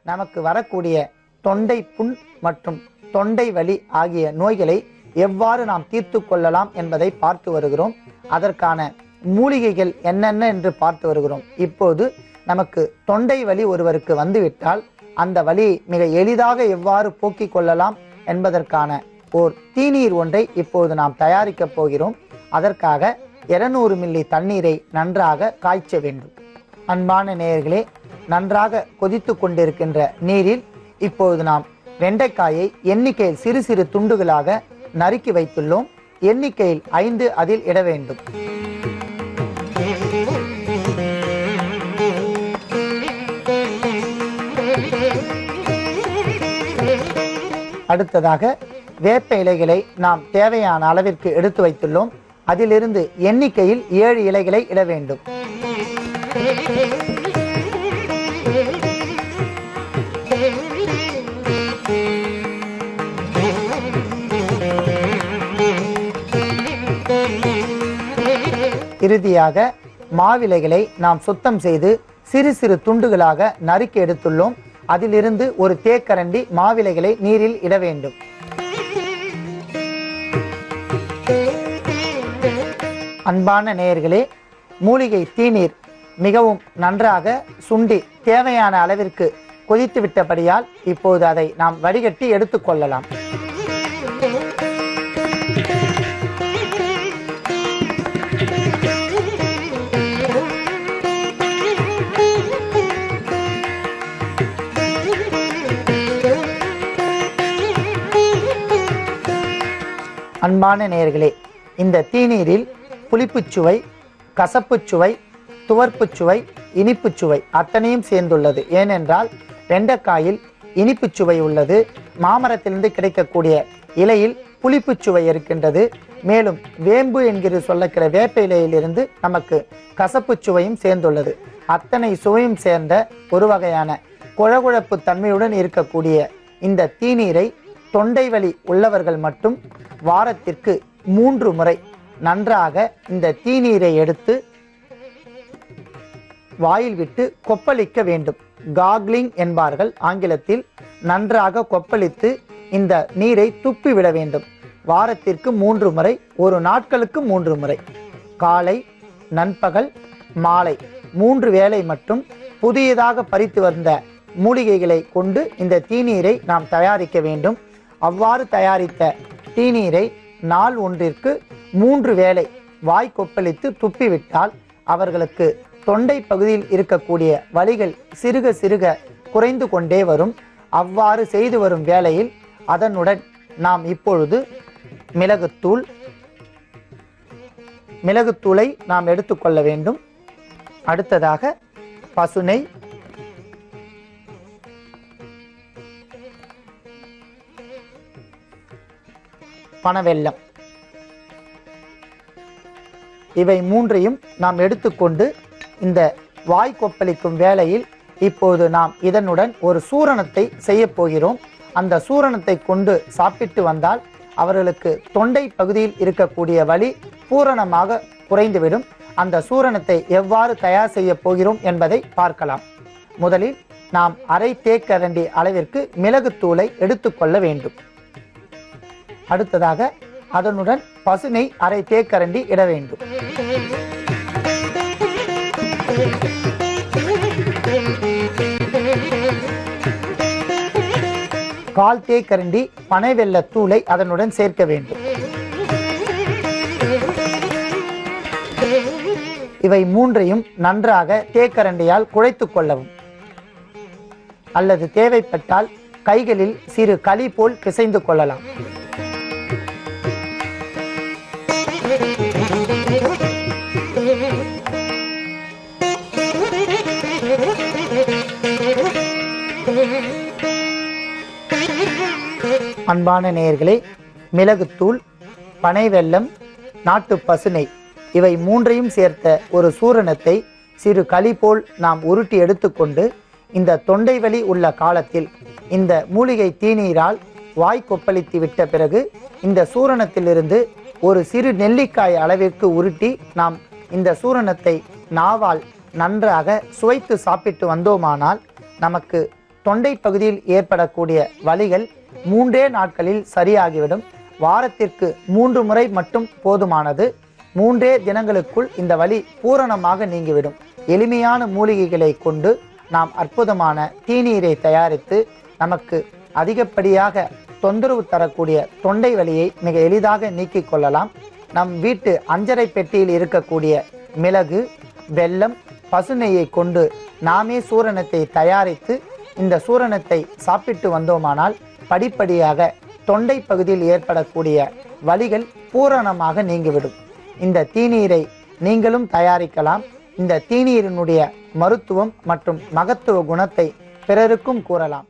நமக்கு வரக்கூடிய தொண்டை புண் மற்றும் தொண்டை வலி ஆகிய நோய்களை எவ்வாறு நாம் தீர்த்து கொள்ளலாம் என்பதை பார்த்து வருகிறோம். அதற்கான மூலிகைகள் என்னென்ன என்று பார்த்து வருகிறோம். இப்போது நமக்கு தொண்டை வலி ஒருவருக்கு வந்துவிட்டால் அந்த வலியை மிக எளிதாக எவ்வாறு போக்கிக் கொள்ளலாம் என்பதற்கான ஓர் தீநீர் ஒன்றை இப்போது நாம் தயாரிக்கப் போகிறோம். அதற்காக 200 மில்லி தண்ணீரை நன்றாக காய்ச்ச வேண்டும். அன்பான நேயர்களே, நன்றாக கொதித்து கொண்டிருக்கின்ற நீரில் இப்போது நாம் வெண்டைக்காயை எண்ணிக்கையில் சிறு சிறு துண்டுகளாக நறுக்கி வைத்துள்ளோம். எண்ணிக்கையில் 5 அதில் இட வேண்டும். அடுத்ததாக வேப்ப இலைகளை நாம் தேவையான அளவிற்கு எடுத்து வைத்துள்ளோம். அதிலிருந்து எண்ணிக்கையில் 7 இலைகளை இட வேண்டும். இறுதியாக மாவிலைகளை நாம் சுத்தம் செய்து சிறு சிறு துண்டுகளாக நறுக்கி எடுத்துள்ளோம். அதிலிருந்து ஒரு தேக்கரண்டி மாவிலைகளை நீரில் இட வேண்டும். அன்பான நேயர்களே, மூலிகை தீநீர் மிகவும் நன்றாக சுண்டி தேவையான அளவிற்கு கொதித்து விட்டபடியால் இப்போது அதை நாம் வடிகட்டி எடுத்துக்கொள்ளலாம். அன்பான நேயர்களே, இந்த தீநீரில் புளிப்புச்சுவை, கசப்புச்சுவை, துவர்ப்புச்சுவை, இனிப்புச்சுவை அத்தனையும் சேர்ந்துள்ளது. ஏனென்றால் வெண்டைக்காயில் இனிப்புச்சுவை உள்ளது. மாமரத்திலிருந்து கிடைக்கக்கூடிய இலையில் புளிப்புச்சுவை இருக்கின்றது. மேலும் வேம்பு என்கிற சொல்லக்கிற வேப்ப இலையிலிருந்து நமக்கு கசப்புச்சுவையும் சேர்ந்துள்ளது. அத்தனை சுவையும் சேர்ந்த ஒரு வகையான குழகுழப்பு தன்மையுடன் இருக்கக்கூடிய இந்த தீநீரை தொண்டை வலி உள்ளவர்கள் மட்டும் வாரத்திற்கு 3 முறை நன்றாக இந்த தீநீரை எடுத்து வாயில் விட்டு கொப்பளிக்க வேண்டும். காக்லிங் என்பார்கள் ஆங்கிலத்தில். நன்றாக கொப்பளித்து இந்த நீரை துப்பி விட வேண்டும். வாரத்திற்கு 3 முறை, ஒரு நாட்களுக்கு 3 முறை, காலை, நண்பகல், மாலை 3 வேளை மட்டும் புதியதாக பறித்து வந்த மூலிகைகளை கொண்டு இந்த தீநீரை நாம் தயாரிக்க வேண்டும். அவ்வாறு தயாரித்த தீநீரை நாள் ஒன்றிற்கு 3 வேளை வாய் கொப்பளித்து துப்பிவிட்டால் அவர்களுக்கு தொண்டை பகுதியில் இருக்கக்கூடிய வலிகள் சிறுக சிறுக குறைந்து கொண்டே வரும். அவ்வாறு செய்து வரும் வேளையில் அதனுடன் நாம் இப்பொழுது மிளகுத்தூளை நாம் எடுத்துக்கொள்ள வேண்டும். அடுத்ததாக பசுனை, பனவெல்லம், இவை 3ஐயும் நாம் எடுத்துக்கொண்டு இந்த வாய் கொப்பளிக்கும் வேளையில் இப்போது நாம் இதனுடன் ஒரு சூரணத்தை செய்ய போகிறோம். அந்த சூரணத்தை கொண்டு சாப்பிட்டு வந்தால் அவர்களுக்கு தொண்டை பகுதியில் இருக்கக்கூடிய வலி பூரணமாக குறைந்துவிடும். அந்த சூரணத்தை எவ்வாறு தயார் செய்ய போகிறோம் என்பதை பார்க்கலாம். முதலில் நாம் அரை தேக்கரண்டி அளவிற்கு மிளகுத்தூளை எடுத்துக்கொள்ள வேண்டும். அடுத்ததாக அதனுடன் பசுனை அரை தேக்கரண்டி இட வேண்டும். கால் தேக்கரண்டி பனை வெல்லத்தூளை அதனுடன் சேர்க்க வேண்டும். இவை 3ஐயும் நன்றாக தேக்கரண்டியால் குழைத்துக் கொள்ளவும். அல்லது தேவைப்பட்டால் கைகளில் சிறு களி போல் பிசைந்து கொள்ளலாம். அன்பான நேயர்களே, மிளகுத்தூள், பனை வெல்லம், நாட்டு பசுனை இவை 3ஐயும் சேர்த்த ஒரு சூரணத்தை சிறு களி போல் நாம் உருட்டி எடுத்துக்கொண்டு இந்த தொண்டை வலி உள்ள காலத்தில் இந்த மூலிகை தீநீரால் வாய் கொப்பளித்து விட்ட பிறகு இந்த சூரணத்திலிருந்து ஒரு சிறு நெல்லிக்காய் அளவிற்கு உருட்டி நாம் இந்த சூரணத்தை நாவால் நன்றாக சுவைத்து சாப்பிட்டு வந்தோமானால் நமக்கு தொண்டை பகுதியில் ஏற்படக்கூடிய வலிகள் 3 நாட்களில் சரியாகிவிடும். வாரத்திற்கு 3 முறை மட்டும் போதுமானது. 3 தினங்களுக்குள் இந்த வலி பூரணமாக நீங்கிவிடும். எளிமையான மூலிகைகளை கொண்டு நாம் அற்புதமான தீநீரை தயாரித்து நமக்கு அதிகப்படியாக தொந்தரவு தரக்கூடிய தொண்டை வலியை மிக எளிதாக நீக்கிக் கொள்ளலாம். நம் வீட்டு அஞ்சரை பெட்டியில் இருக்கக்கூடிய மிளகு, வெல்லம், பசுநெய்யை கொண்டு நாமே சூரணத்தை தயாரித்து இந்த சூரணத்தை சாப்பிட்டு வந்தோமானால் படிப்படியாக தொண்டை பகுதியில் ஏற்படக்கூடிய வலிகள் பூரணமாக நீங்கிவிடும். இந்த தீநீரை நீங்களும் தயாரிக்கலாம். இந்த தீநீரினுடைய மருத்துவம் மற்றும் மகத்துவ குணத்தை பிறருக்கும் கூறலாம்.